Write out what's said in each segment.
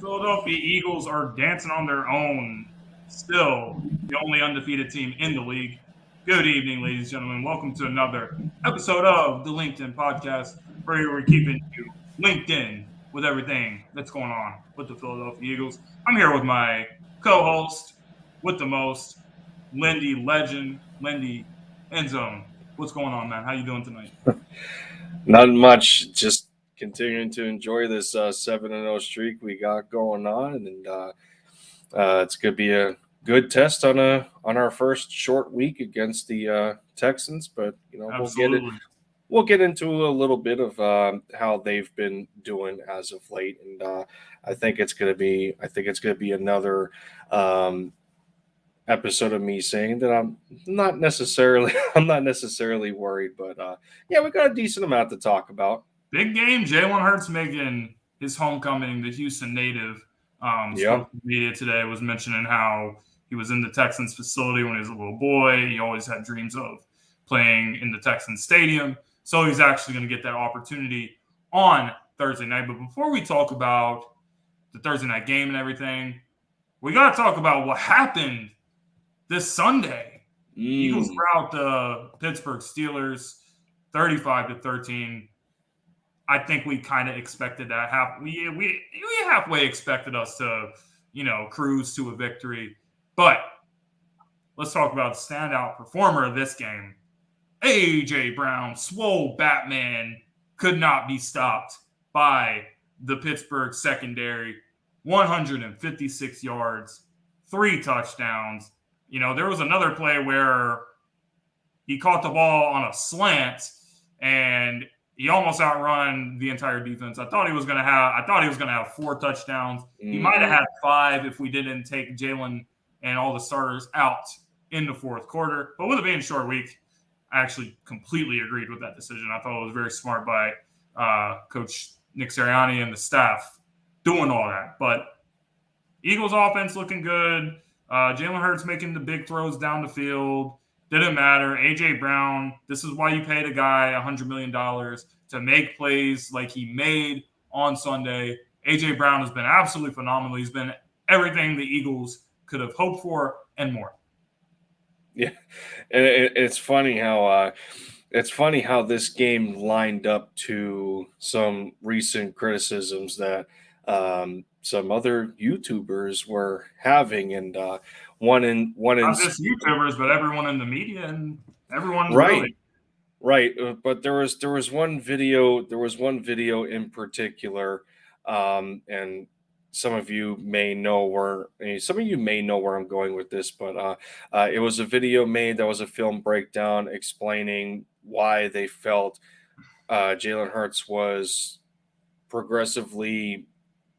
Philadelphia Eagles are dancing on their own, still the only undefeated team in the league. Good evening, ladies and gentlemen. Welcome to another episode of the LinkedIn podcast, where we're keeping you linked in with everything that's going on with the Philadelphia Eagles. I'm here with my co-host with the most, Lindy Legend, Lindy Endzone. What's going on, man? How you doing tonight? Not much. Just continuing to enjoy this 7-0 streak we got going on, and it's gonna be a good test on our first short week against the Texans. But Absolutely. we'll get into a little bit of how they've been doing as of late, and I think it's gonna be another. Episode of me saying that I'm not necessarily worried, but yeah, we got a decent amount to talk about. Big game. Jalen Hurts making his homecoming. The Houston native Yep. spoke to media today, was mentioning how he was in the Texans facility when he was a little boy. He always had dreams of playing in the Texans stadium. So he's actually going to get that opportunity on Thursday night. But before we talk about the Thursday night game and everything, we got to talk about what happened this Sunday. Eagles rout the Pittsburgh Steelers 35-13. I think we kind of expected that. We halfway expected us to, cruise to a victory. But let's talk about the standout performer of this game. A.J. Brown, swole Batman, could not be stopped by the Pittsburgh secondary. 156 yards, 3 touchdowns. There was another play where he caught the ball on a slant and he almost outrun the entire defense. I thought he was going to have 4 touchdowns. He might have had 5 if we didn't take Javelin and all the starters out in the fourth quarter. But with it being a short week, I actually completely agreed with that decision. I thought it was very smart by Coach Nick Sirianni and the staff doing all that. But Eagles offense looking good. Jalen Hurts making the big throws down the field. Didn't matter. A.J. Brown, this is why you paid a guy $100 million to make plays like he made on Sunday. A.J. Brown has been absolutely phenomenal. He's been everything the Eagles could have hoped for and more. Yeah, it's funny how this game lined up to some recent criticisms that some other YouTubers were having, and one in Not just YouTubers, but everyone in the media and everyone right, really. right. But there was one video in particular, and some of you may know where I'm going with this, but it was a video made that was a film breakdown explaining why they felt Jalen Hurts was progressively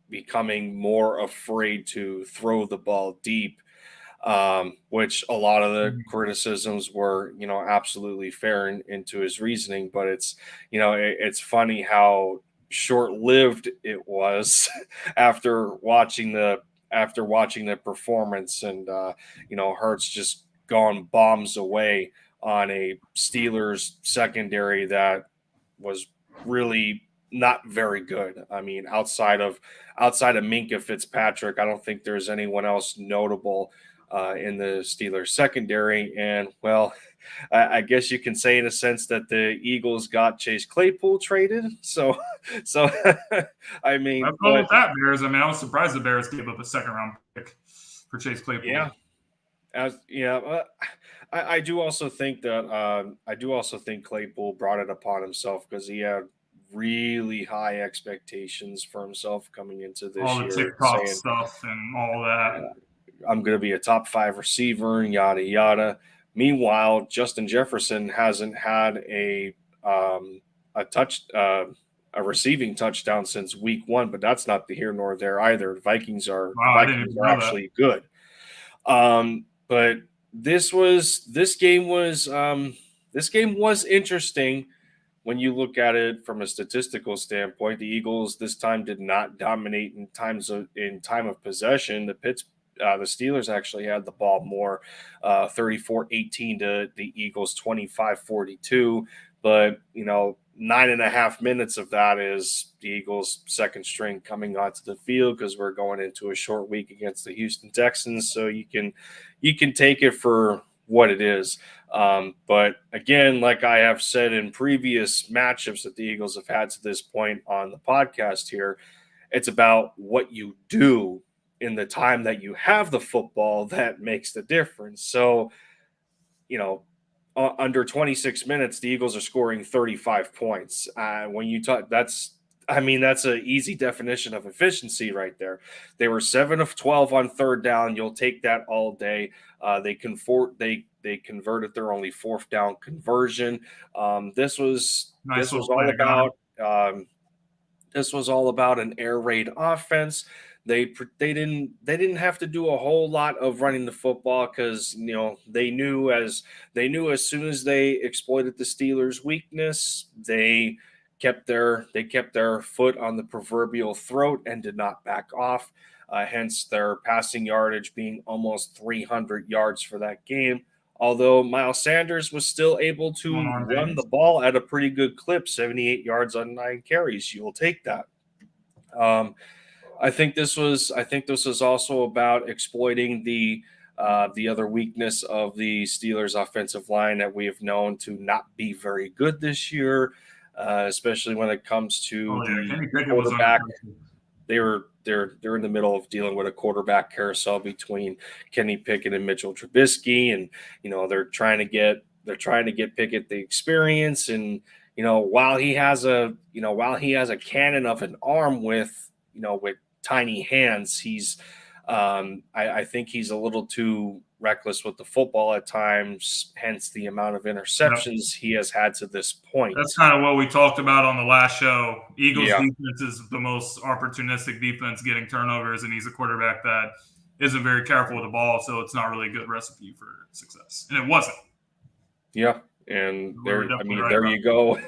becoming more afraid to throw the ball deep, which a lot of the criticisms were, absolutely fair into his reasoning. But it's funny how short-lived it was after watching the performance, and Hurts just gone bombs away on a Steelers secondary that was really not very good. I mean, outside of Minkah Fitzpatrick, I don't think there's anyone else notable in the Steelers secondary. And well, I guess you can say in a sense that the Eagles got Chase Claypool traded. So I mean, Let's go with that, Bears. I mean, I was surprised the Bears gave up a second-round pick for Chase Claypool. Yeah. I do also think Claypool brought it upon himself because he had really high expectations for himself coming into this all year. the TikTok stuff and all that. I'm going to be a top 5 receiver and yada yada. Meanwhile, Justin Jefferson hasn't had a receiving touchdown since week 1, but that's not the here nor there either. The Vikings are actually good. But this game was interesting when you look at it from a statistical standpoint. The Eagles this time did not dominate in time of possession. The Steelers actually had the ball more, 34-18 to the Eagles 25-42. But, 9.5 minutes of that is the Eagles' second string coming onto the field because we're going into a short week against the Houston Texans. So you can take it for what it is. But again, like I have said in previous matchups that the Eagles have had to this point on the podcast here, it's about what you do in the time that you have the football that makes the difference. So, under 26 minutes, the Eagles are scoring 35 points. When you talk, that's an easy definition of efficiency right there. They were 7 of 12 on third down. You'll take that all day. They converted their only fourth down conversion. This was all about an air raid offense. They didn't have to do a whole lot of running the football because they knew as soon as they exploited the Steelers' weakness, they kept their foot on the proverbial throat and did not back off. Hence their passing yardage being almost 300 yards for that game. Although Miles Sanders was still able to run the ball at a pretty good clip, 78 yards on 9 carries. You'll take that. I think this was also about exploiting the other weakness of the Steelers' offensive line that we have known to not be very good this year, especially when it comes to the quarterback. They're in the middle of dealing with a quarterback carousel between Kenny Pickett and Mitchell Trubisky, and they're trying to get Pickett the experience, and while he has a cannon of an arm with tiny hands, he's I think he's a little too reckless with the football at times, hence the amount of interceptions he has had to this point. That's kind of what we talked about on the last show. Eagles defense is the most opportunistic defense, getting turnovers, and he's a quarterback that isn't very careful with the ball, so it's not really a good recipe for success. And it wasn't. Yeah. And there you go.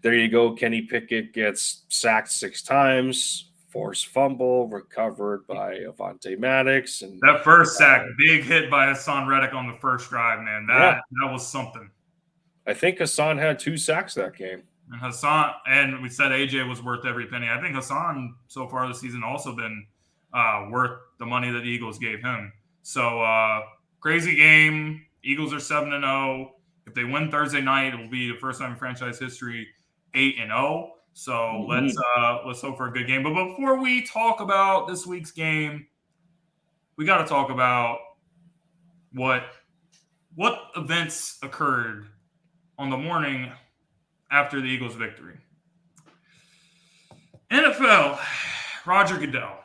There you go. Kenny Pickett gets sacked 6 times. Forced fumble, recovered by Avonte Maddox. And that first sack, big hit by Hassan Reddick on the first drive, man. That was something. I think Hassan had 2 sacks that game. And we said AJ was worth every penny. I think Hassan so far this season also been worth the money that the Eagles gave him. So crazy game. Eagles are 7-0. If they win Thursday night, it will be the first time in franchise history 8-0. So let's hope for a good game. But before we talk about this week's game, we got to talk about what events occurred on the morning after the Eagles' victory. NFL, Roger Goodell,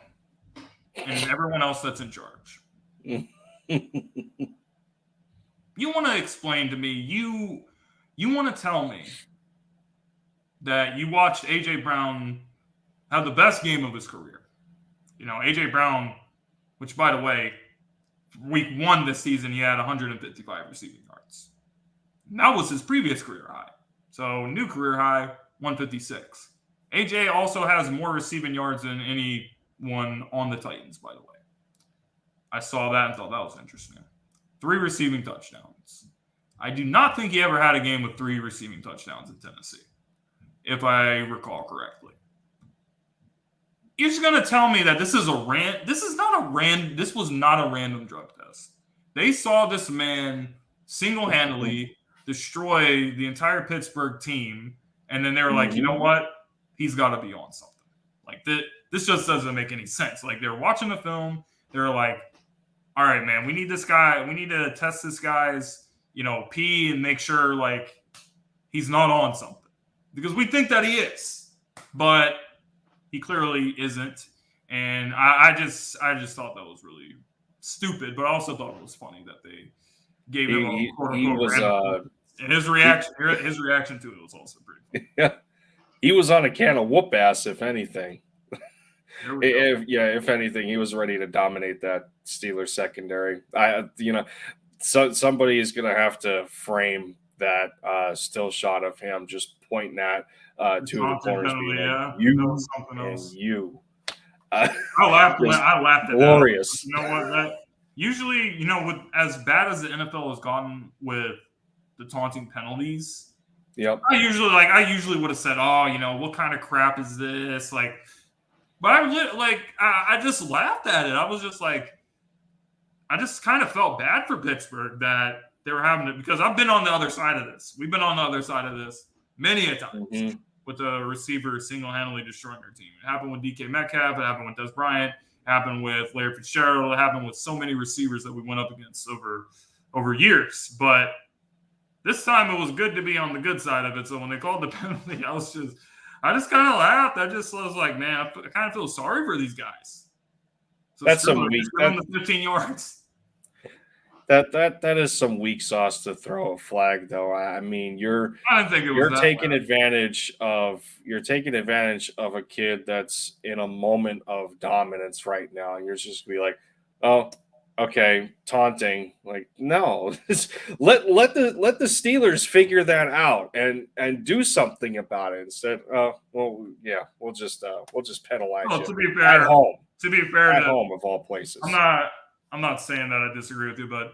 and everyone else that's in charge. You want to explain to me, you want to tell me that you watched A.J. Brown have the best game of his career. A.J. Brown, which, by the way, week 1 this season, he had 155 receiving yards. And that was his previous career high. So, new career high, 156. A.J. also has more receiving yards than anyone on the Titans, by the way. I saw that and thought that was interesting. 3 receiving touchdowns. I do not think he ever had a game with 3 receiving touchdowns in Tennessee, if I recall correctly. You're just going to tell me that this was not a random drug test. They saw this man single-handedly destroy the entire Pittsburgh team, and then they were like, you know what? He's got to be on something. Like, this just doesn't make any sense. Like, they're watching the film. They're like, all right, man, we need this guy. We need to test this guy's, pee and make sure, like, he's not on something. Because we think that he is, but he clearly isn't. And I just thought that was really stupid, but I also thought it was funny that they gave him a quote-unquote and his reaction to it was also pretty funny. Yeah. He was on a can of whoop ass, if anything. If anything, he was ready to dominate that Steelers secondary. Somebody is going to have to frame that still shot of him just pointing at 2 of the corners you. I laughed at glorious. That. You know what? Usually, with as bad as the NFL has gotten with the taunting penalties, Yep. I usually would have said, "Oh, what kind of crap is this?" But I just laughed at it. I was just like, I just kind of felt bad for Pittsburgh that they were having it, because I've been on the other side of this. We've been on the other side of this many a times with the receiver single-handedly destroying their team. It happened with DK Metcalf. It happened with Des Bryant. It happened with Larry Fitzgerald. It happened with so many receivers that we went up against over years. But this time it was good to be on the good side of it. So when they called the penalty, I just kind of laughed. I was like, man, I kind of feel sorry for these guys. So that's some weak. That's the 15 yards. That is some weak sauce to throw a flag, though. I mean, you're taking advantage of a kid that's in a moment of dominance right now. You're just gonna be like, oh, okay, taunting. Like, no, let the Steelers figure that out and do something about it instead. Well, yeah, we'll just penalize you to be fair, at home. To be fair, at home of all places. I'm not saying that I disagree with you, but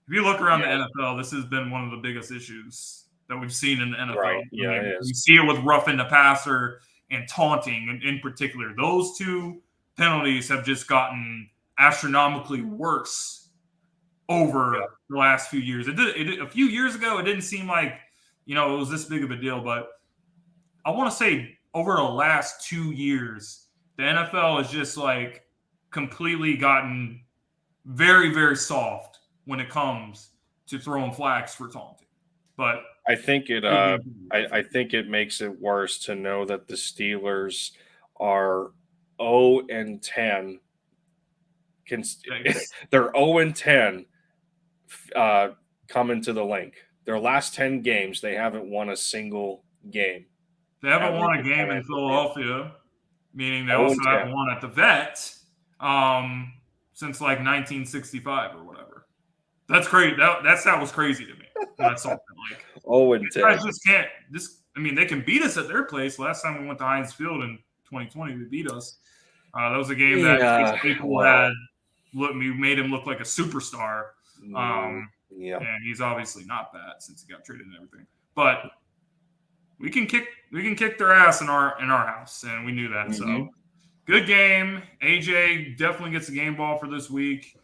if you look around the NFL, this has been one of the biggest issues that we've seen in the NFL. Right. Yeah, it is. You see it with roughing the passer and taunting in particular. Those two penalties have just gotten astronomically worse over the last few years. A few years ago, it didn't seem like, it was this big of a deal, but I want to say over the last 2 years, the NFL has just like completely gotten very, very soft when it comes to throwing flags for taunting. But I think it makes it worse to know that the Steelers are 0-10. They're 0-10 coming to the Link. Their last 10 games, they haven't won a single game. They haven't won a game in Philadelphia, meaning they also haven't won at the Vet since like 1965 or whatever. That's crazy. That was crazy to me when I saw that. Like, 0-10. Guys just can't. They can beat us at their place. Last time we went to Heinz Field in 2020, they beat us. That was a game that people made him look like a superstar. And he's obviously not that since he got traded and everything. But we can kick their ass in our house, and we knew that. Mm-hmm. So good game. AJ definitely gets the game ball for this week.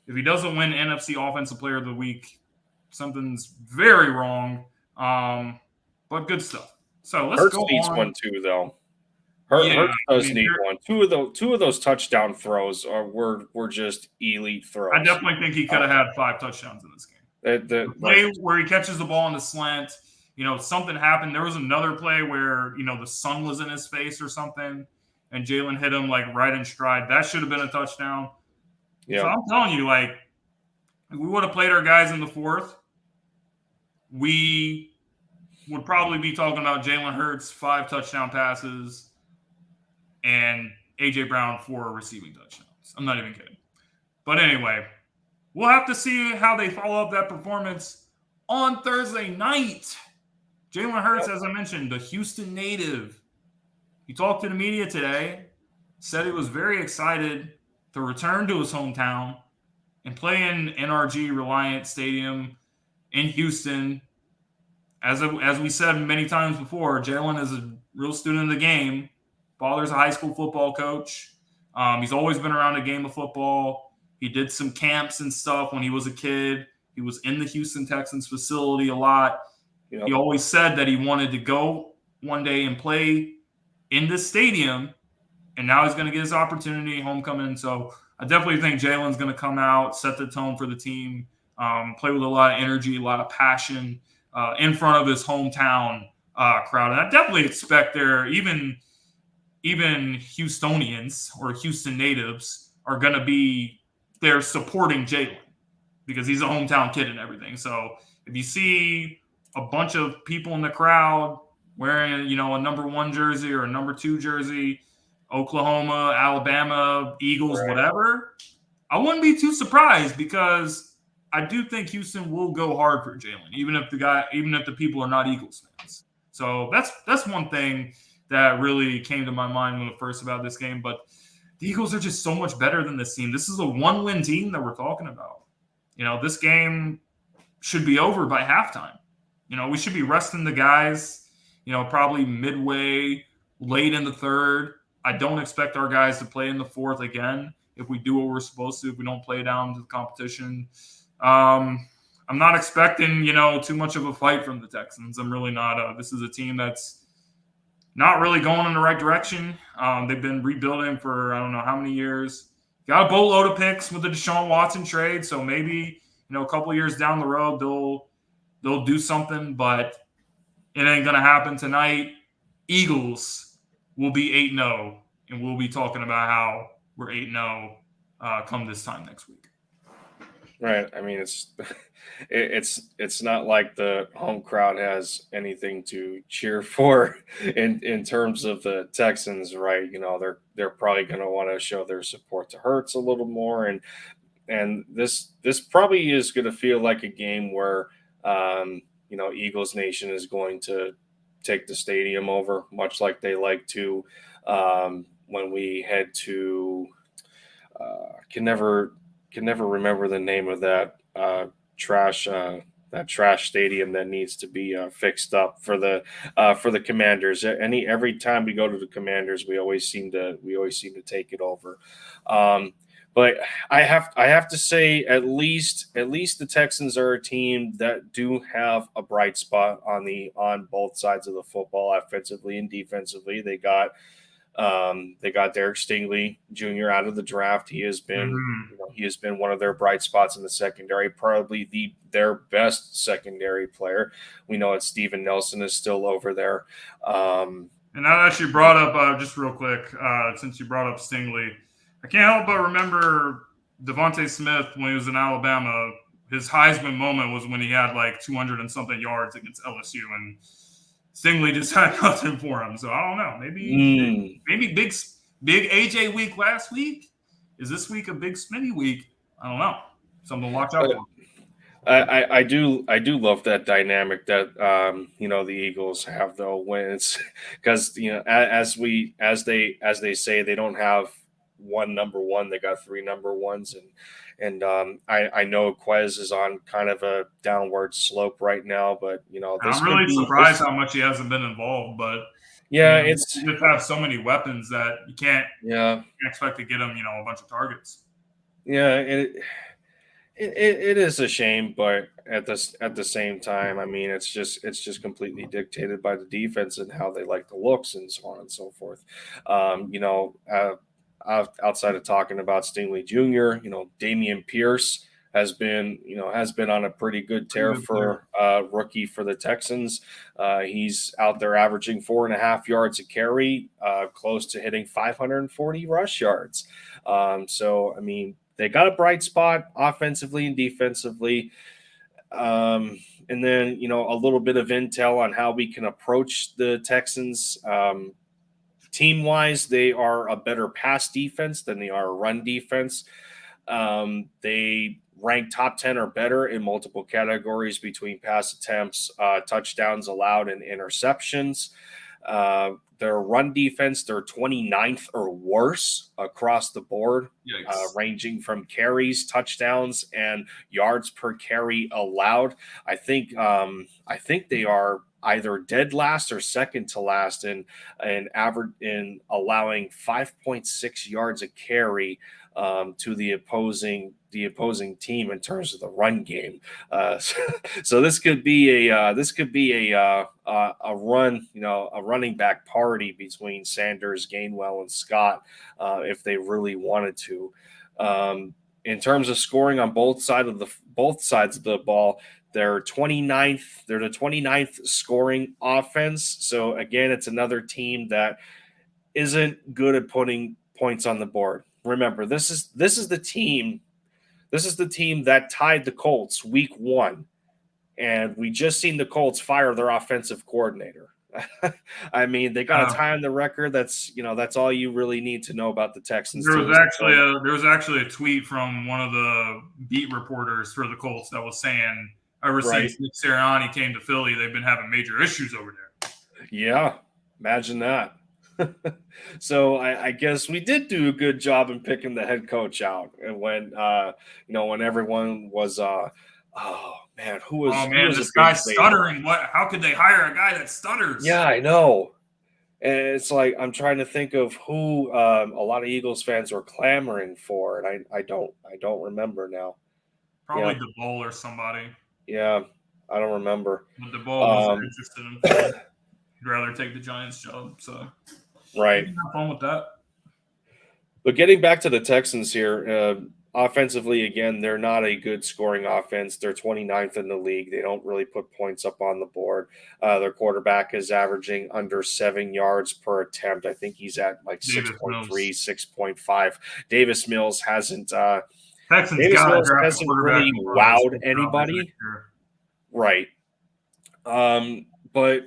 If he doesn't win NFC Offensive Player of the Week, something's very wrong. But good stuff. So let's Hurts go needs on. one too, though. Hurts does need one. Two of those touchdown throws were just elite throws. I definitely think he could have had 5 touchdowns in this game. The play where he catches the ball on the slant, something happened. There was another play where, the sun was in his face or something, and Jalen hit him like right in stride. That should have been a touchdown. Yeah. So I'm telling you, like, if we would have played our guys in the fourth, we would probably be talking about Jalen Hurts 5 touchdown passes and A.J. Brown 4 receiving touchdowns. I'm not even kidding. But anyway, we'll have to see how they follow up that performance on Thursday night. Jalen Hurts, as I mentioned, the Houston native. He talked to the media today, said he was very excited to return to his hometown and play in NRG Reliant Stadium in Houston. As we said many times before, Jalen is a real student of the game. Father's a high school football coach. He's always been around the game of football. He did some camps and stuff when he was a kid. He was in the Houston Texans facility a lot. Yep. He always said that he wanted to go one day and play in this stadium, and now he's going to get his opportunity, homecoming. So I definitely think Jalen's going to come out, set the tone for the team, play with a lot of energy, a lot of passion in front of his hometown crowd. And I definitely expect even Houstonians or Houston natives are going to be there supporting Jalen because he's a hometown kid and everything. So if you see a bunch of people in the crowd wearing, a number 1 jersey or a number 2 jersey, Oklahoma, Alabama, Eagles, whatever, I wouldn't be too surprised because I do think Houston will go hard for Jalen, even if the people are not Eagles fans. So that's one thing that really came to my mind when I first about this game. But the Eagles are just so much better than this team. This is a 1-win team that we're talking about. This game should be over by halftime. We should be resting the guys, probably midway, late in the third. I don't expect our guys to play in the fourth again if we do what we're supposed to, if we don't play down to the competition. I'm not expecting, too much of a fight from the Texans. I'm really not. This is a team that's not really going in the right direction. They've been rebuilding for I don't know how many years. Got a boatload of picks with the Deshaun Watson trade, so maybe a couple years down the road they'll do something, but it ain't gonna happen tonight. Eagles will be 8-0, and we'll be talking about how we're 8-0 come this time next week. Right. I mean, it's not like the home crowd has anything to cheer for in terms of the Texans, right? They're probably going to want to show their support to Hurts a little more, and this probably is going to feel like a game where Eagles Nation is going to take the stadium over, much like they like to when we head to can never remember the name of that trash stadium that needs to be fixed up for the Commanders. Every time we go to the Commanders, we always seem to take it over. But I have to say, at least the Texans are a team that do have a bright spot on both sides of the football, offensively and defensively. They got Derek Stingley Jr. out of the draft. He has been one of their bright spots in the secondary, probably their best secondary player. We know that Steven Nelson is still over there. And that actually brought up just real quick, since you brought up Stingley, I can't help but remember Devontae Smith when he was in Alabama. His Heisman moment was when he had like 200 and something yards against LSU, and Stingley just had nothing for him. So I don't know. Maybe big AJ week last week. Is this week a big Smitty week? I don't know. Something to watch out for. I do love that dynamic that the Eagles have, though, when it's because as they say, they don't have one number one, they got three number ones, and I know Quez is on kind of a downward slope right now, but I'm really surprised how much he hasn't been involved, but yeah, you just have so many weapons that you can't expect to get him a bunch of targets. Yeah, it is a shame, but at the same time, I mean, it's just completely dictated by the defense and how they like the looks and so on and so forth. Outside of talking about Stingley Jr., Dameon Pierce has been on a pretty good tear for rookie for the Texans. He's out there averaging 4.5 yards a carry, close to hitting 540 rush yards. So I mean, they got a bright spot offensively and defensively. And then, a little bit of intel on how we can approach the Texans. Team-wise, they are a better pass defense than they are a run defense. They rank top 10 or better in multiple categories between pass attempts, touchdowns allowed, and interceptions. Their run defense, they're 29th or worse across the board, ranging from carries, touchdowns, and yards per carry allowed. I think they are either dead last or second to last in average in allowing 5.6 yards a carry to the opposing team in terms of the run game. So this could be a run, a running back party between Sanders, Gainwell, and Scott if they really wanted to. In terms of scoring on both sides of the ball, they're 29th. They're the 29th scoring offense. So again, it's another team that isn't good at putting points on the board. Remember, this is the team that tied the Colts week 1, and we just seen the Colts fire their offensive coordinator. I mean, they got a tie on the record. That's all you really need to know about the Texans. There was actually a tweet from one of the beat reporters for the Colts that was saying, ever since Nick Sirianni came to Philly, they've been having major issues over there. Yeah, imagine that. So I guess we did do a good job in picking the head coach out, and when when everyone was Oh man, who was? Oh Who man, was a this big guy's favorite? stuttering. What? How could they hire a guy that stutters? Yeah, I know. And it's like I'm trying to think of who a lot of Eagles fans were clamoring for, and I don't remember now. Probably Yeah, DeBoll or somebody. yeah, I don't remember. But DeBoll wasn't Um, interested in playing. He'd rather take the Giants job. So you right. can have fun with that. But getting back to the Texans here, offensively, again, they're not a good scoring offense. They're 29th in the league. They don't really put points up on the board. Their quarterback is averaging under 7 yards per attempt. I think he's at like Davis 6.3, Mills. 6.5. Davis Mills hasn't. Texans Davis got to Mills draft a hasn't quarterback really regardless wowed of anybody. next year. Right. But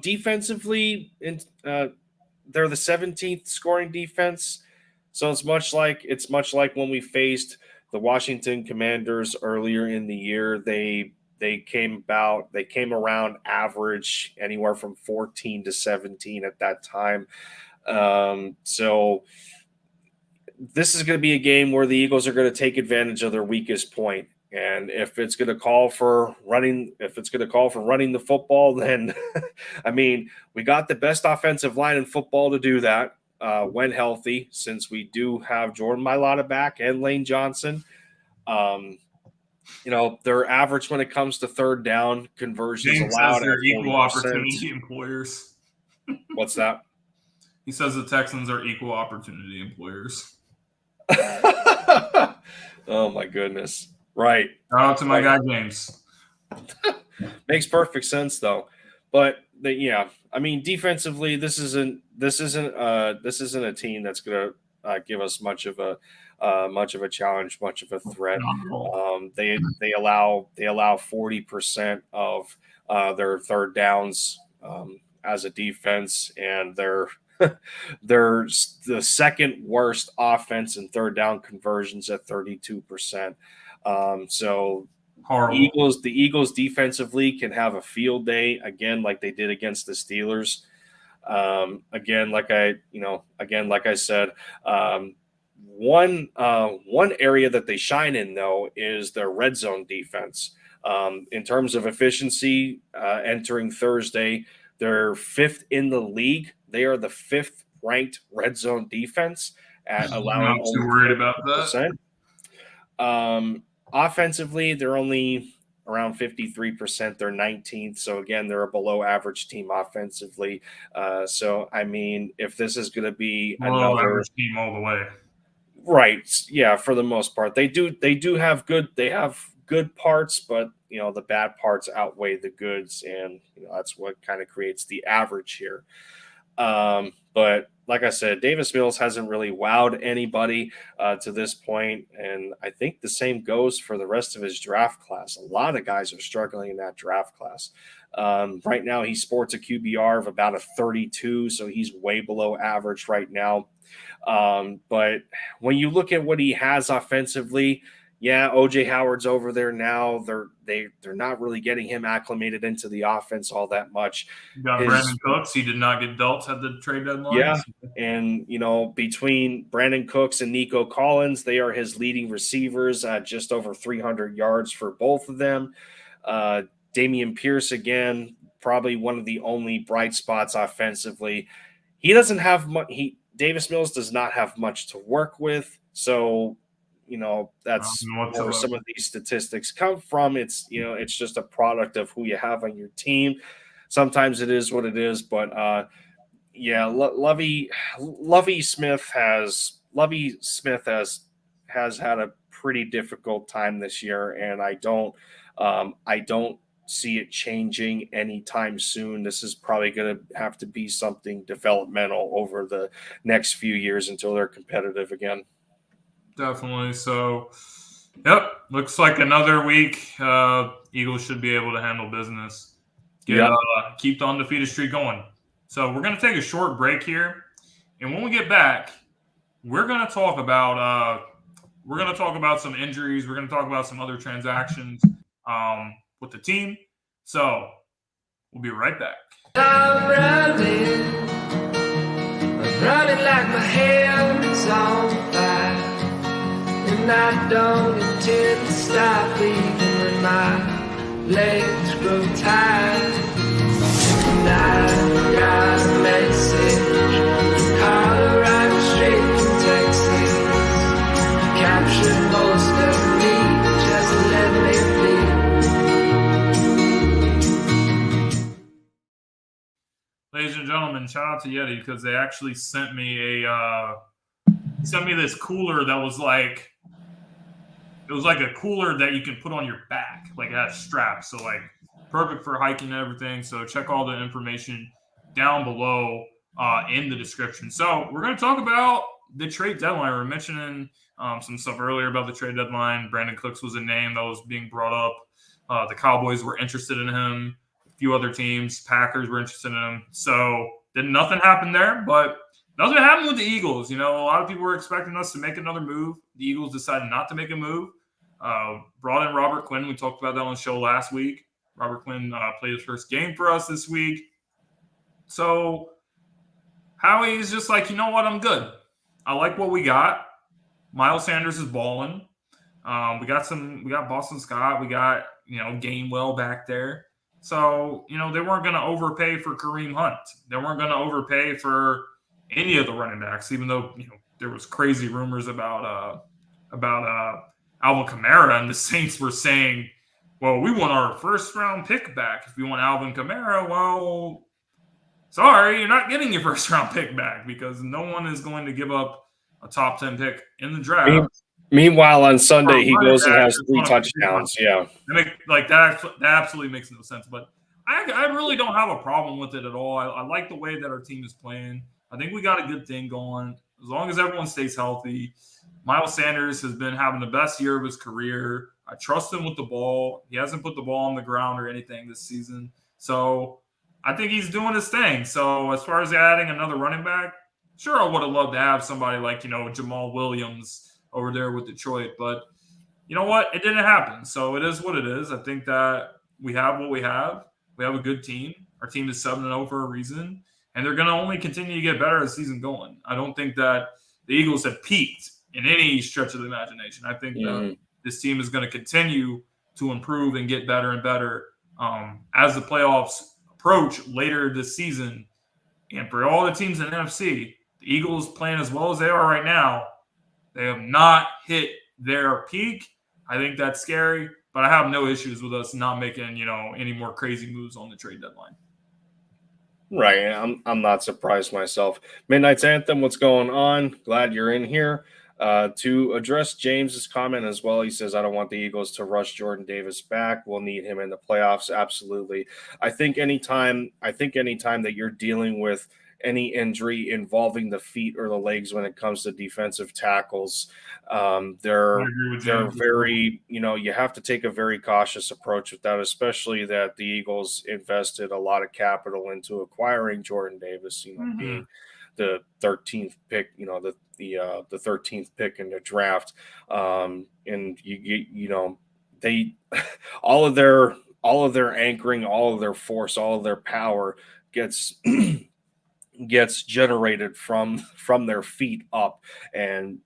defensively, they're the 17th scoring defense. So it's much like when we faced the Washington Commanders earlier in the year. They came around average, anywhere from 14 to 17 at that time. So this is going to be a game where the Eagles are going to take advantage of their weakest point. And if it's going to call for running the football, then I mean, we got the best offensive line in football to do that when healthy, since we do have Jordan Mailata back and Lane Johnson. Their average when it comes to third down conversions James allowed says at they're 40%. equal opportunity employers. What's that? He says the Texans are equal opportunity employers. Oh my goodness. Right. Shout out to my guy James. Makes perfect sense though. But I mean, defensively, this isn't a team that's going to give us much of a challenge, much of a threat. They allow 40% of their third downs as a defense, and they're the second worst offense in third down conversions at 32%. So Horrible. the Eagles defensively can have a field day again, like they did against the Steelers. Again, like I said, one area that they shine in though is their red zone defense. In terms of efficiency, entering Thursday, they're fifth in the league. They are the fifth ranked red zone defense at allowing I'm not too worried about that. Offensively, they're only around 53%. They're 19th. So again, they're a below average team offensively. So I mean, if this is going to be below another average team all the way. Right. Yeah, for the most part. They have good parts, but the bad parts outweigh the goods, and that's what kind of creates the average here. But like I said, Davis Mills hasn't really wowed anybody to this point, and I think the same goes for the rest of his draft class. A lot of guys are struggling in that draft class. Right now, he sports a QBR of about a 32, so he's way below average right now. But when you look at what he has offensively, yeah, OJ Howard's over there now. They're not really getting him acclimated into the offense all that much. You got Brandon Cooks. He did not get dealt at the trade deadline. Yeah, and between Brandon Cooks and Nico Collins, they are his leading receivers at just over 300 yards for both of them. Damian Pierce, again, probably one of the only bright spots offensively. He doesn't have much. Davis Mills does not have much to work with, so that's where some of these statistics come from. It's just a product of who you have on your team. Sometimes it is what it is, but Lovie Smith has had a pretty difficult time this year, and I don't see it changing anytime soon. This is probably going to have to be something developmental over the next few years until they're competitive again. Definitely. So, yep, looks like another week. Eagles should be able to handle business. Keep the undefeated streak going. So we're going to take a short break here, and when we get back, we're going to talk about some injuries. We're going to talk about some other transactions with the team. So we'll be right back. I'm running like my hands on fire. And And I don't intend to stop even when my legs grow tired. And I got a message, Colorado straight from Texas, captured most of me, just let me be. Ladies and gentlemen, shout out to Yeti because they actually sent me this cooler that was like, it was like a cooler that you can put on your back, like it has straps, so like perfect for hiking and everything. So check all the information down below in the description. So we're going to talk about the trade deadline. We were mentioning some stuff earlier about the trade deadline. Brandon Cooks was a name that was being brought up. The Cowboys were interested in him. A few other teams, Packers were interested in him. So nothing happened there, but nothing happened with the Eagles. You know, a lot of people were expecting us to make another move. The Eagles decided not to make a move. Brought in Robert Quinn. We talked about that on the show last week. Robert Quinn played his first game for us this week. So Howie's just like, you know what? I'm good. I like what we got. Miles Sanders is balling. We got Boston Scott. We got, Gainwell back there. So, they weren't going to overpay for Kareem Hunt. They weren't going to overpay for any of the running backs, even though, there was crazy rumors about Alvin Kamara, and the Saints were saying, well, we want our first round pick back if we want Alvin Kamara. Well, sorry, you're not getting your first round pick back because no one is going to give up a top 10 pick in the draft. Meanwhile, on Sunday, he goes and has 3 touchdowns. Yeah. That absolutely makes no sense. But I really don't have a problem with it at all. I like the way that our team is playing. I think we got a good thing going. As long as everyone stays healthy. Miles Sanders has been having the best year of his career. I trust him with the ball. He hasn't put the ball on the ground or anything this season. So I think he's doing his thing. So as far as adding another running back, sure, I would have loved to have somebody like, Jamal Williams over there with Detroit. But you know what? It didn't happen. So it is what it is. I think that we have what we have. We have a good team. Our team is 7-0 for a reason. And they're going to only continue to get better as the season going. I don't think that the Eagles have peaked in any stretch of the imagination. I think that this team is going to continue to improve and get better and better as the playoffs approach later this season. And for all the teams in the NFC, the Eagles playing as well as they are right now, they have not hit their peak. I think that's scary, but I have no issues with us not making, any more crazy moves on the trade deadline. Right. I'm not surprised myself. Midnight's Anthem, what's going on? Glad you're in here. To address James's comment as well, he says, I don't want the Eagles to rush Jordan Davis back. We'll need him in the playoffs. Absolutely. I think anytime that you're dealing with any injury involving the feet or the legs when it comes to defensive tackles, they're very, you have to take a very cautious approach with that, especially that the Eagles invested a lot of capital into acquiring Jordan Davis, being the 13th pick, the 13th pick in the draft. And they all of their anchoring, all of their force, all of their power gets generated from their feet up, and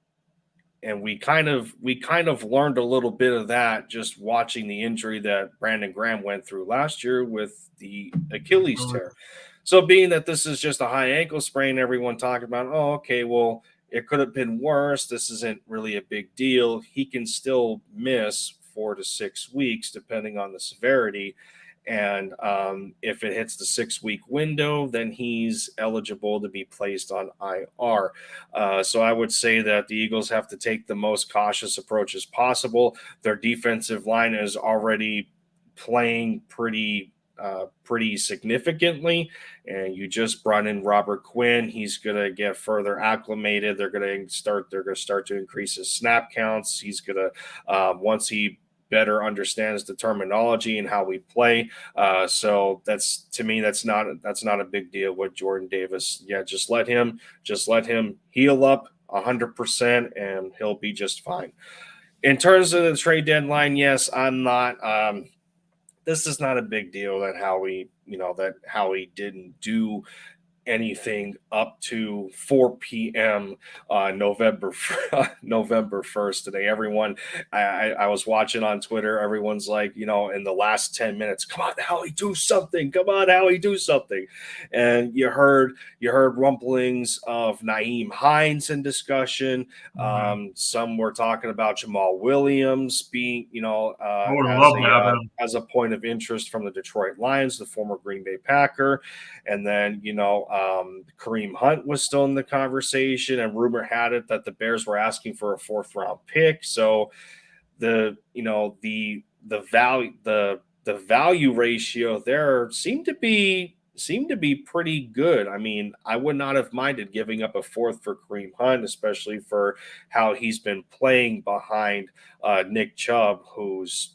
we kind of learned a little bit of that just watching the injury that Brandon Graham went through last year with the Achilles tear. So being that this is just a high ankle sprain, everyone talking about, oh, okay, well, it could have been worse. This isn't really a big deal. He can still miss 4 to 6 weeks depending on the severity. And if it hits the 6-week window, then he's eligible to be placed on IR. So I would say that the Eagles have to take the most cautious approach as possible. Their defensive line is already playing pretty significantly, and you just brought in Robert Quinn. He's going to get further acclimated. They're going to start to increase his snap counts. He's going to once he better understands the terminology and how we play. So that's, to me, that's not a big deal with Jordan Davis. Yeah, just let him heal up 100% and he'll be just fine. In terms of the trade deadline, yes, I'm not this is not a big deal that Howie didn't do anything up to 4 p.m. November 1st today. Everyone, I was watching on Twitter. Everyone's like, in the last 10 minutes, come on, Howie, do something. Come on, Howie, do something. And you heard rumblings of Naeem Hines in discussion. Some were talking about Jamal Williams being, as a point of interest from the Detroit Lions, the former Green Bay Packer. And then, Kareem Hunt was still in the conversation, and rumor had it that the Bears were asking for a 4th round pick. So the value ratio there seemed to be pretty good. I mean, I would not have minded giving up a 4th for Kareem Hunt, especially for how he's been playing behind Nick Chubb, who's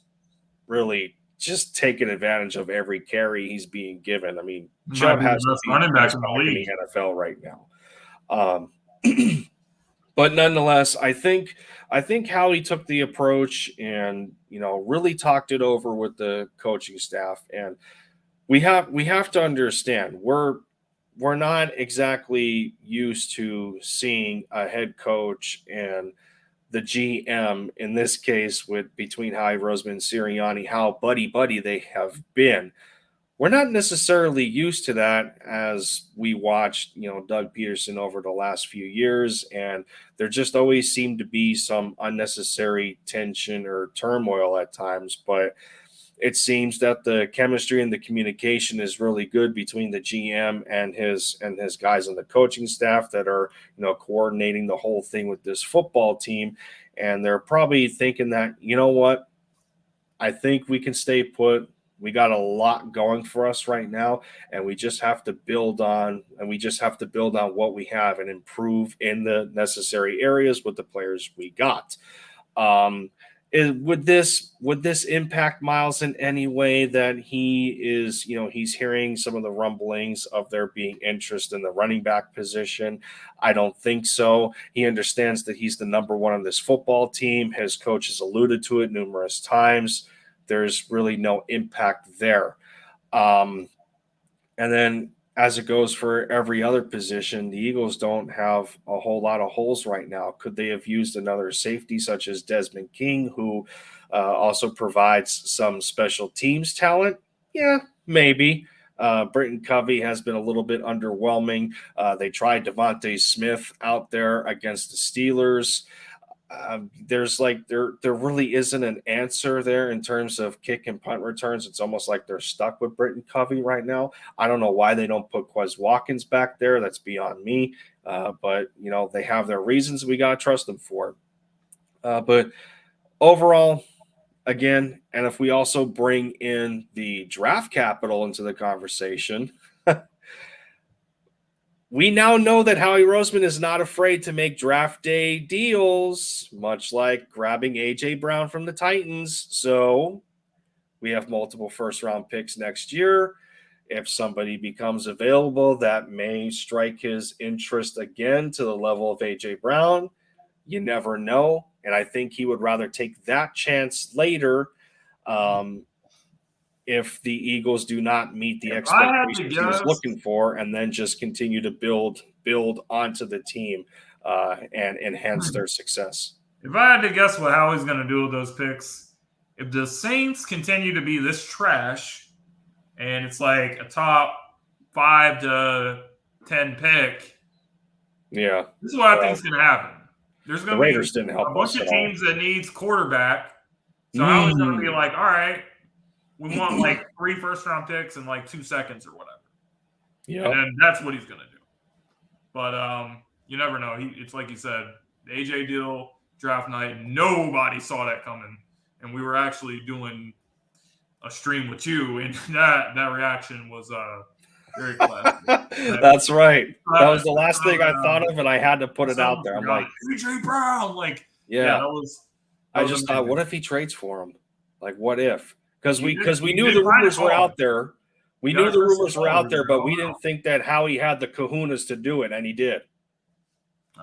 really just taking advantage of every carry he's being given. I mean, Chubb has to be running back in the NFL right now. But nonetheless, I think how he took the approach and really talked it over with the coaching staff, and we have to understand we're not exactly used to seeing a head coach and the GM, in this case, between Howie Roseman and Sirianni, how buddy they have been. We're not necessarily used to that as we watched, Doug Peterson over the last few years, and there just always seemed to be some unnecessary tension or turmoil at times. But it seems that the chemistry and the communication is really good between the GM and his guys on the coaching staff that are, coordinating the whole thing with this football team. And they're probably thinking that, what, I think we can stay put. We got a lot going for us right now, and we just have to build on what we have and improve in the necessary areas with the players we got. Would this impact Miles in any way that he is, he's hearing some of the rumblings of there being interest in the running back position? I don't think so. He understands that he's the number one on this football team. His coach has alluded to it numerous times. There's really no impact there. And then as it goes for every other position, the Eagles don't have a whole lot of holes right now. Could they have used another safety such as Desmond King, who also provides some special teams talent? Yeah, maybe. Britton Covey has been a little bit underwhelming. They tried Devontae Smith out there against the Steelers. There really isn't an answer there in terms of kick and punt returns. It's almost like they're stuck with Britton Covey right now. I don't know why they don't put Quez Watkins back there. That's beyond me. But they have their reasons. We gotta trust them for it. But overall, again, and if we also bring in the draft capital into the conversation. We now know that Howie Roseman is not afraid to make draft day deals, much like grabbing A.J. Brown from the Titans. So we have multiple first-round picks next year. If somebody becomes available that may strike his interest again to the level of A.J. Brown, you never know. And I think he would rather take that chance later if the Eagles do not meet the expectations he was looking for, and then just continue to build onto the team and enhance their success. If I had to guess what Howie's going to do with those picks, if the Saints continue to be this trash and it's like a top 5 to 10 pick, this is what I think is going to happen. There's going to be a bunch of teams that needs quarterback. So Howie's going to be like, all right, we want like 3 first-round picks and like 2 seconds or whatever. Yeah, and then that's what he's going to do. But you never know. It's like you said, the AJ deal, draft night, nobody saw that coming. And we were actually doing a stream with you, and that reaction was very classic. That's right. That was the last thing I thought of, and I had to put it out there. I'm like, AJ Brown, that was. I just thought, what if he trades for him? Like, what if? Because we knew the rumors were out there. We knew the rumors were out there, but we didn't think that Howie had the kahunas to do it, and he did.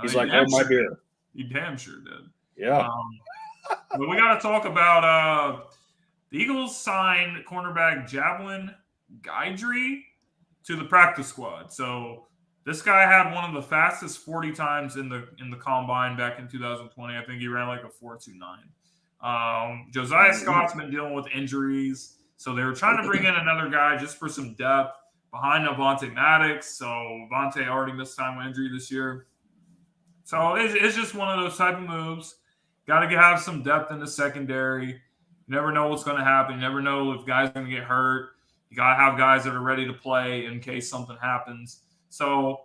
He's like, hold my beer. He damn sure did. Yeah. But we got to talk about the Eagles signed cornerback Javelin Guidry to the practice squad. So This guy had one of the fastest 40 times in the combine back in 2020. I think he ran like a 4.29. Josiah Scott's been dealing with injuries, so they were trying to bring in another guy just for some depth behind Avonte Maddox. So Avonte already missed time with injury this year. So it's just one of those type of moves. Got to have some depth in the secondary. You never know what's going to happen. You never know if guys are going to get hurt. You got to have guys that are ready to play in case something happens. So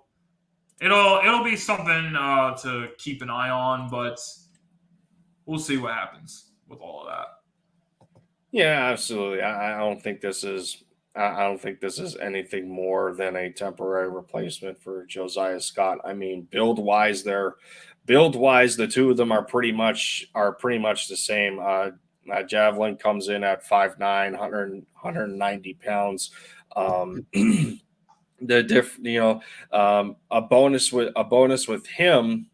it'll be something to keep an eye on, but we'll see what happens with all of that. Yeah, absolutely. I don't think this is anything more than a temporary replacement for Josiah Scott. I mean, build wise, the two of them are pretty much the same. Javelin comes in at 5'9", 190 pounds. A bonus with him,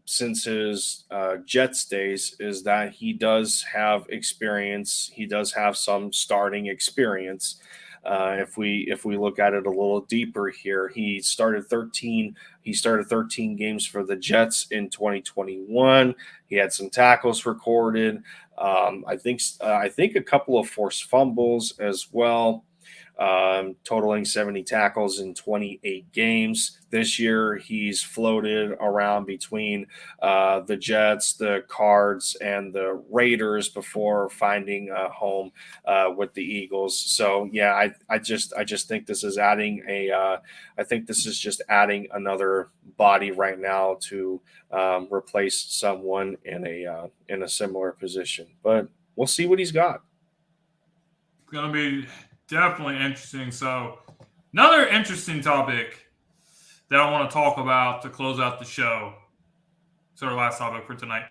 since his Jets days, is that he does have experience. He does have some starting experience. If we look at it a little deeper here, he started 13 games for the Jets in 2021. He had some tackles recorded. I think a couple of forced fumbles as well. Totaling 70 tackles in 28 games. This year, he's floated around between the Jets, the Cards, and the Raiders before finding a home with the Eagles. So, yeah, I just think this is adding just adding another body right now to replace someone in a similar position. But we'll see what he's got. It's gonna be definitely interesting. So, another interesting topic that I want to talk about to close out the show. It's our last topic for tonight.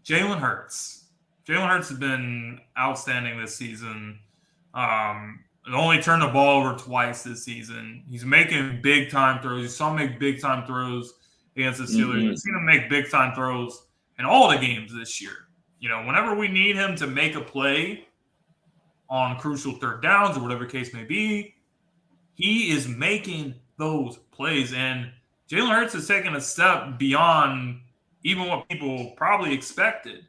Jalen Hurts. Jalen Hurts has been outstanding this season. Only turned the ball over twice this season. He's making big-time throws. You saw him make big-time throws against the Steelers. You've seen him make big-time throws in all the games this year. You know, whenever we need him to make a play on crucial third downs or whatever case may be, he is making those plays. And Jalen Hurts has taken a step beyond even what people probably expected.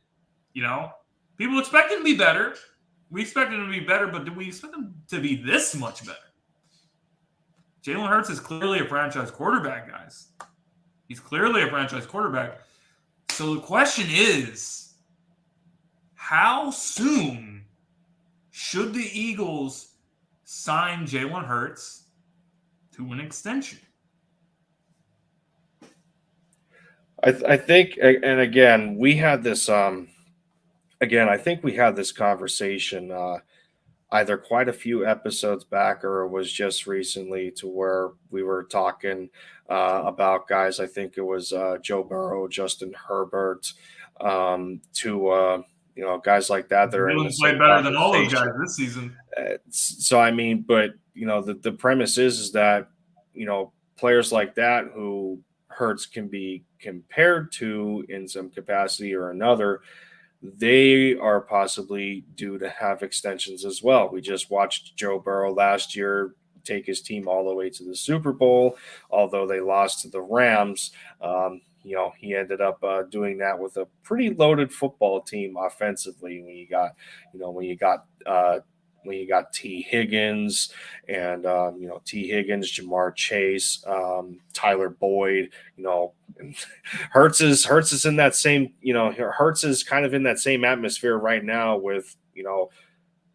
You know, people expect him to be better. We expect him to be better, but did we expect him to be this much better? Jalen Hurts is clearly a franchise quarterback, guys. He's clearly a franchise quarterback. So the question is, how soon should the Eagles sign Jalen Hurts to an extension? I think, and again, we had this. I think we had this conversation either quite a few episodes back or it was just recently, to where we were talking about guys. I think it was Joe Burrow, Justin Herbert, guys like that. They're in the played better than all those guys this season. So I mean, but the premise is that players like that who Hurts can be compared to in some capacity or another, they are possibly due to have extensions as well. We just watched Joe Burrow last year take his team all the way to the Super Bowl, although they lost to the Rams. He ended up doing that with a pretty loaded football team offensively. When you got T. Higgins and T. Higgins, Jamar Chase, Tyler Boyd, Hurts is in that same, Hurts is kind of in that same atmosphere right now with,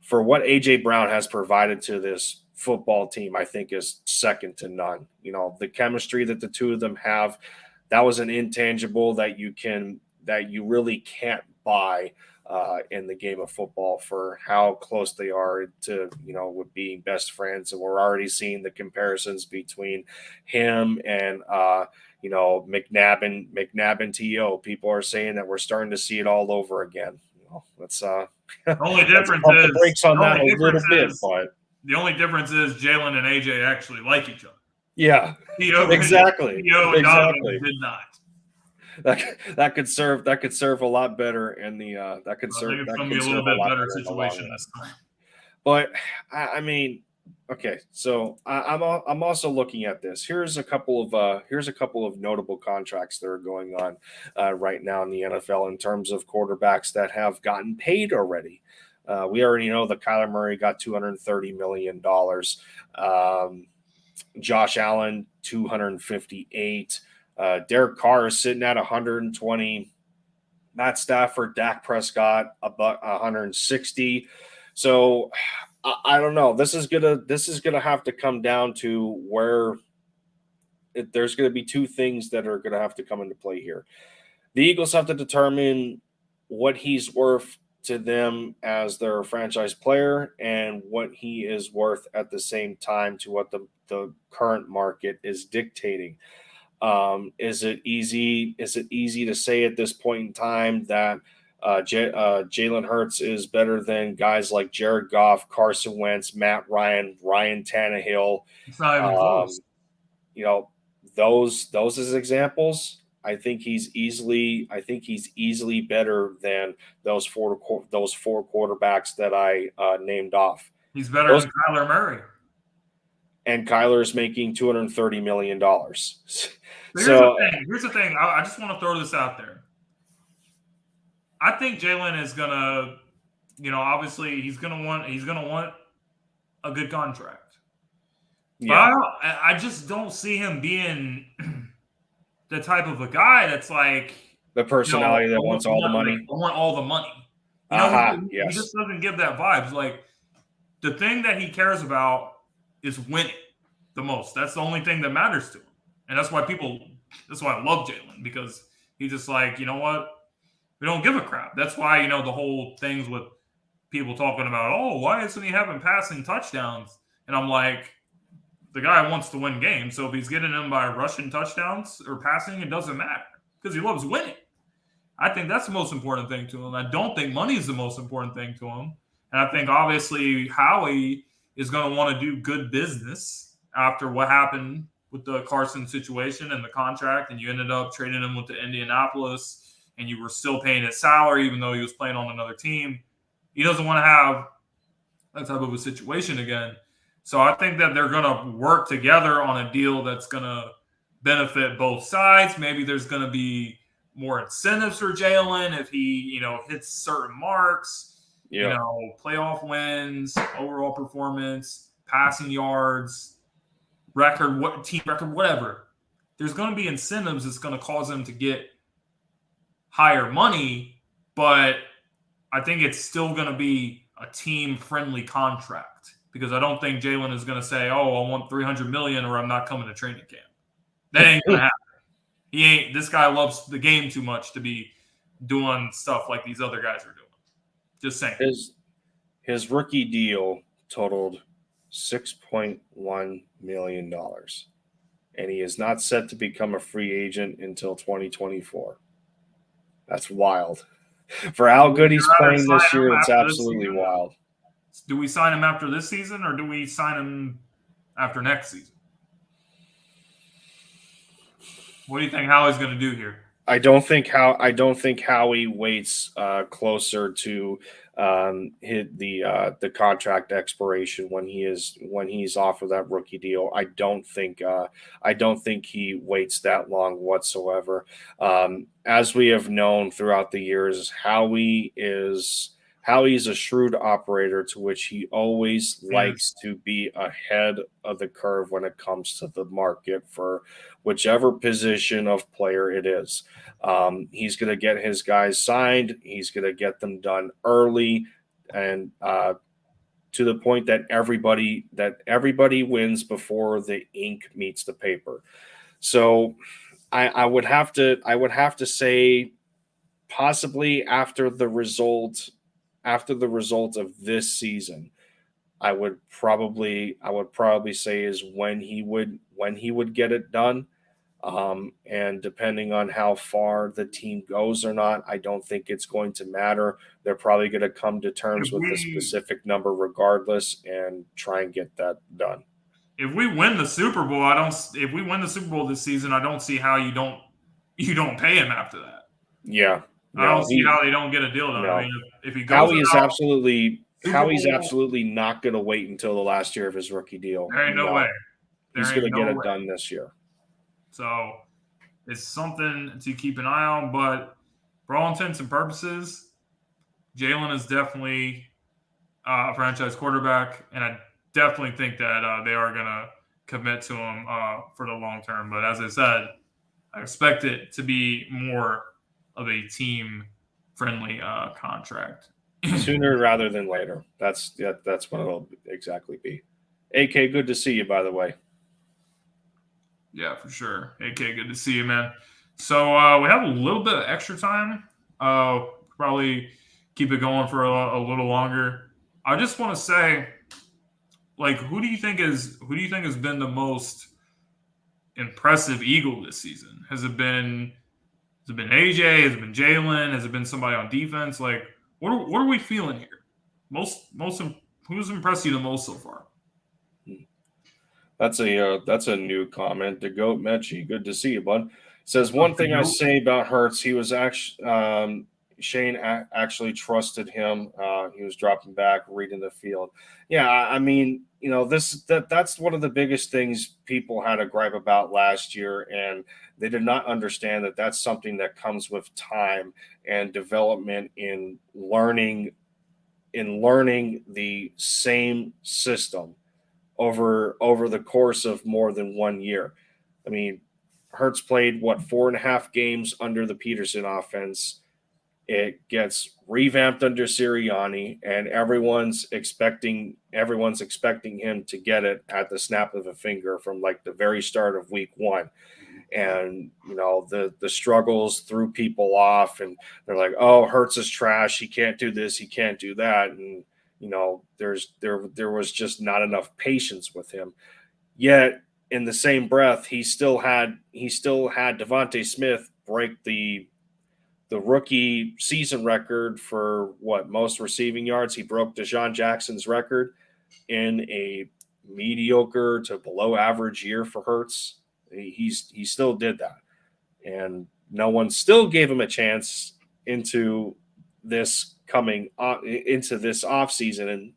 for what AJ Brown has provided to this football team, I think is second to none. The chemistry that the two of them have, that was an intangible that you really can't buy in the game of football, for how close they are to, with being best friends. And we're already seeing the comparisons between him and, McNabb and T.O. People are saying that we're starting to see it all over again. Let's the only difference is the brakes on that a little bit, but the only difference is Jalen and AJ actually like each other. Yeah, exactly. T.O. and Donovan did not. That could serve a lot better in the that could serve. I think it's going to be a little bit better situation this time. But I mean, Okay, so I'm also looking at this. Here's a couple of notable contracts that are going on right now in the NFL in terms of quarterbacks that have gotten paid already. We already know that Kyler Murray got $230 million. Josh Allen, 258. Derek Carr is sitting at 120. Matt Stafford, Dak Prescott, about 160. So I don't know. This is gonna have to come down to where there's gonna be two things that are gonna have to come into play here. The Eagles have to determine what he's worth to them as their franchise player and what he is worth at the same time to what the current market is dictating. Is it easy? Is it easy to say at this point in time that Jalen Hurts is better than guys like Jared Goff, Carson Wentz, Matt Ryan, Ryan Tannehill? It's not even close. You know, those as examples. I think he's easily better than those four quarterbacks that I named off. He's better than Kyler Murray. And Kyler's making $230 million. Here's the thing. I just want to throw this out there. I think Jalen is gonna, obviously he's gonna want a good contract. Yeah. But I just don't see him being the type of a guy that's like the personality that wants all the money. I want all the money. Yes. He just doesn't give that vibes. Like the thing that he cares about is winning the most. That's the only thing that matters to him. And that's why I love Jalen, because he's just like, you know what? We don't give a crap. That's why, the whole things with people talking about, oh, why isn't he having passing touchdowns? And I'm like, the guy wants to win games. So if he's getting them by rushing touchdowns or passing, it doesn't matter because he loves winning. I think that's the most important thing to him. I don't think money is the most important thing to him. And I think obviously Howie is going to want to do good business after what happened with the Carson situation and the contract, and you ended up trading him with the Indianapolis, and you were still paying his salary even though he was playing on another team. He doesn't want to have that type of a situation again. So I think that they're going to work together on a deal that's going to benefit both sides. Maybe there's going to be more incentives for Jalen if he, hits certain marks, playoff wins, overall performance, passing yards, team record, whatever. There's going to be incentives that's going to cause him to get higher money, but I think it's still going to be a team-friendly contract. Because I don't think Jalen is going to say, "Oh, I want $300 million, or I'm not coming to training camp." That ain't going to happen. This guy loves the game too much to be doing stuff like these other guys are doing. Just saying. His rookie deal totaled $6.1 million, and he is not set to become a free agent until 2024. That's wild. For how good he's playing this year, it's absolutely wild. Do we sign him after this season, or do we sign him after next season? What do you think Howie's going to do here? I don't think Howie waits closer to hit the contract expiration when he's off of that rookie deal. I don't think he waits that long whatsoever. As we have known throughout the years, Howie's a shrewd operator, to which he always likes to be ahead of the curve when it comes to the market for whichever position of player it is. He's going to get his guys signed. He's going to get them done early, and to the point that everybody wins before the ink meets the paper. So I would have to say possibly after the result of this season, I would probably say is when he would get it done. And depending on how far the team goes or not, I don't think it's going to matter. They're probably going to come to terms with a specific number regardless and try and get that done. If we win the Super Bowl, if we win the Super Bowl this season, I don't see how you don't pay him after that. Yeah. I don't see how they don't get a deal done. No. I mean, if he goes, Howie is absolutely Howie's absolutely not going to wait until the last year of his rookie deal. There ain't no way. He's going to get it done this year. So it's something to keep an eye on. But for all intents and purposes, Jalen is definitely a franchise quarterback, and I definitely think that they are going to commit to him for the long term. But as I said, I expect it to be more of a team-friendly contract. Sooner rather than later. That's what it'll exactly be. AK, good to see you, by the way. Yeah, for sure. AK, good to see you, man. So we have a little bit of extra time. Probably keep it going for a little longer. I just want to say, like, who do you think has been the most impressive Eagle this season? Has it been AJ? Has it been Jalen? Has it been somebody on defense? Like, what are we feeling here? Who's impressed you the most so far? That's a new comment. The Goat Mechie, good to see you, bud. Says one thing I say about Hurts, he was actually Shane actually trusted him. He was dropping back, reading the field. Yeah, I mean, that's one of the biggest things people had a gripe about last year, and they did not understand that that's something that comes with time and development in learning the same system over the course of more than 1 year. I mean, Hurts played 4.5 games under the Peterson offense. It gets revamped under Sirianni, and everyone's expecting him to get it at the snap of a finger from like the very start of week 1. And the struggles threw people off, and they're like, "Oh, Hurts is trash. He can't do this. He can't do that." And there was just not enough patience with him. Yet, in the same breath, he still had Devontae Smith break the rookie season record for most receiving yards. He broke Deshaun Jackson's record in a mediocre to below average year for Hurts. He still did that, and no one still gave him a chance into this offseason. And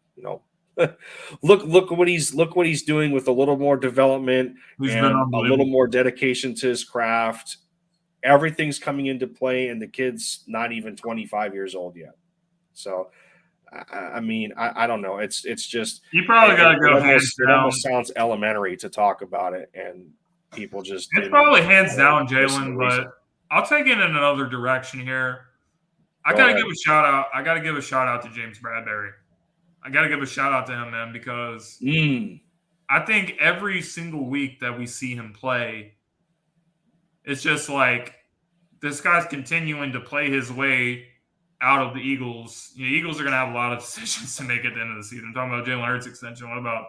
look what he's doing with a little more development and a little more dedication to his craft. Everything's coming into play, and the kid's not even 25 years old yet. So, I mean, I don't know. It's just you probably got to go hands down. It almost sounds elementary to talk about it, and people just it's probably hands down Jalen. But I'll take it in another direction here. I got to give a shout out. I got to give a shout out to James Bradberry. I got to give a shout out to him, man, because I think every single week that we see him play, it's just like this guy's continuing to play his way out of the Eagles. The Eagles are going to have a lot of decisions to make at the end of the season. I'm talking about Jalen Hurts extension. What about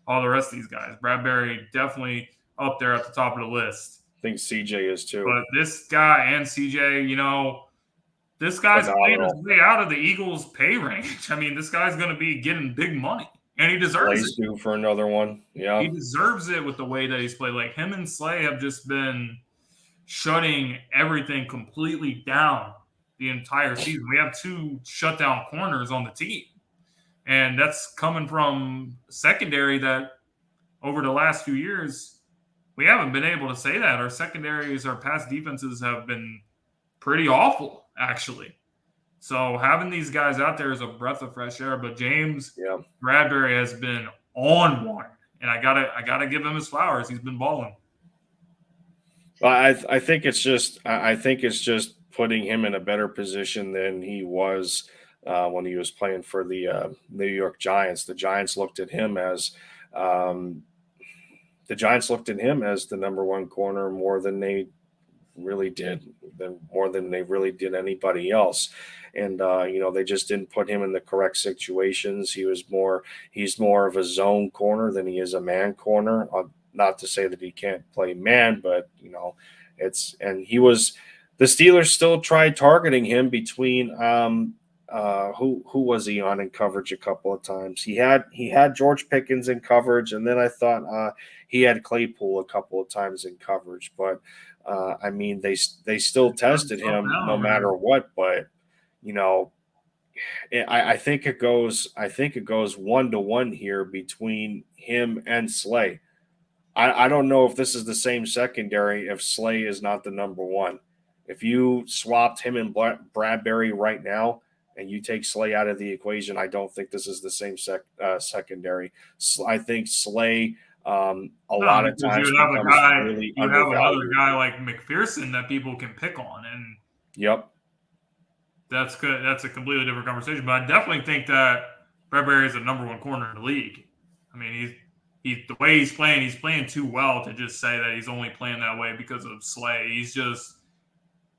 all the rest of these guys? Bradberry definitely up there at the top of the list. I think CJ is too. But this guy and CJ, this guy's playing his way out of the Eagles' pay range. I mean, this guy's going to be getting big money, and he deserves it. Due for another one. Yeah, he deserves it with the way that he's played. Like, him and Slay have just been shutting everything completely down the entire season. We have 2 shutdown corners on the team, and that's coming from secondary that over the last few years we haven't been able to say that. Our secondaries, our past defenses have been pretty awful, actually. So having these guys out there is a breath of fresh air. But James Bradberry has been on one, and I gotta give him his flowers. He's been balling. I think it's just putting him in a better position than he was when he was playing for the New York Giants. The Giants looked at him as the number one corner more than they really did anybody else. And they just didn't put him in the correct situations. He's more of a zone corner than he is a man corner. Not to say that he can't play man, but the Steelers still tried targeting him between who was he on in coverage a couple of times. He had George Pickens in coverage, and then I thought he had Claypool a couple of times in coverage. But they still tested him no matter what. But I think it goes 1-1 here between him and Slay. I don't know if this is the same secondary if Slay is not the number one. If you swapped him and Bradbury right now and you take Slay out of the equation, I don't think this is the same secondary. I think Slay lot of times you have really you have another guy like McPherson that people can pick on, and yep, that's good. That's a completely different conversation. But I definitely think that Bradbury is the number one corner in the league. I mean, he's the way he's playing too well to just say that he's only playing that way because of Slay. He's just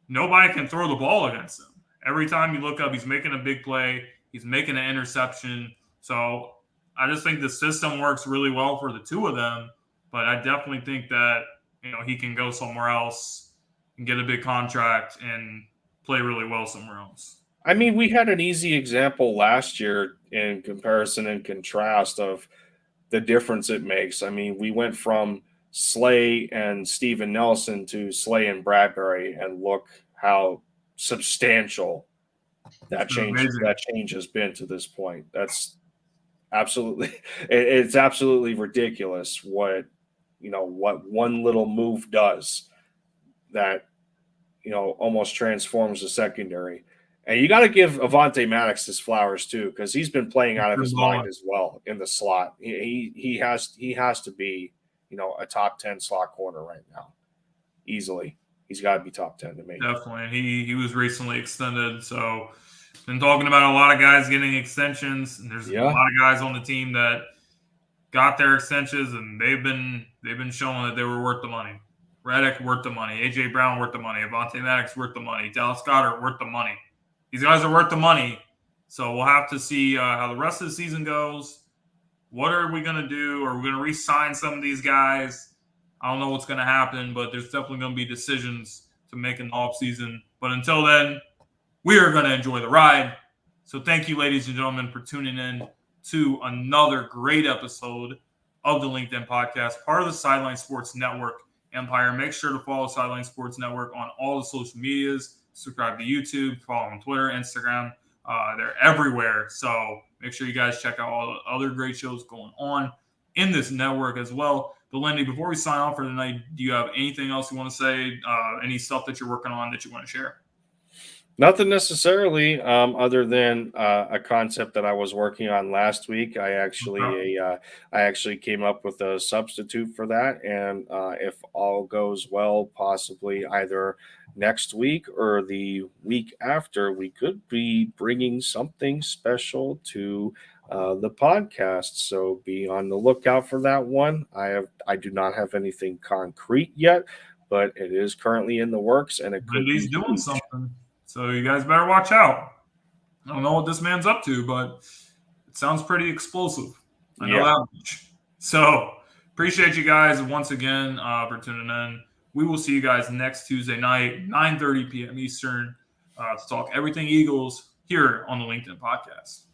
nobody can throw the ball against him. Every time you look up, he's making a big play. He's making an interception. So I just think the system works really well for the two of them. But I definitely think that he can go somewhere else and get a big contract and play really well somewhere else. I mean, we had an easy example last year in comparison and contrast of the difference it makes. I mean, we went from Slay and Steven Nelson to Slay and Bradbury, and look how substantial that change has been to this point. That's it's absolutely ridiculous what one little move does that almost transforms the secondary. And you got to give Avonte Maddox his flowers too, because he's been playing out of his mind as well in the slot. He has to be a top 10 slot corner right now, easily. He's got to be top 10 to me. Definitely. He was recently extended, so been talking about a lot of guys getting extensions, and there's a lot of guys on the team that got their extensions, and they've been showing that they were worth the money. Reddick worth the money, AJ Brown worth the money, Avonte Maddox worth the money, Dallas Goedert worth the money. These guys are worth the money, so we'll have to see how the rest of the season goes. What are we going to do? Are we going to re-sign some of these guys? I don't know what's going to happen, but there's definitely going to be decisions to make in the offseason. But until then, we are going to enjoy the ride. So thank you, ladies and gentlemen, for tuning in to another great episode of the LinkedIn podcast, part of the Sideline Sports Network empire. Make sure to follow Sideline Sports Network on all the social medias. Subscribe to YouTube, follow on Twitter, Instagram. They're everywhere. So make sure you guys check out all the other great shows going on in this network as well. But Lindy, before we sign off for tonight, do you have anything else you want to say? Any stuff that you're working on that you want to share? Nothing necessarily, other than a concept that I was working on last week. I actually came up with a substitute for that, and if all goes well, possibly either next week or the week after, we could be bringing something special to the podcast. So be on the lookout for that one. I do not have anything concrete yet, but it is currently in the works, and it could be doing something. So you guys better watch out. I don't know what this man's up to, but it sounds pretty explosive. I know that much. So appreciate you guys once again for tuning in. We will see you guys next Tuesday night, 9:30 p.m. Eastern, to talk everything Eagles here on the LinkedIn podcast.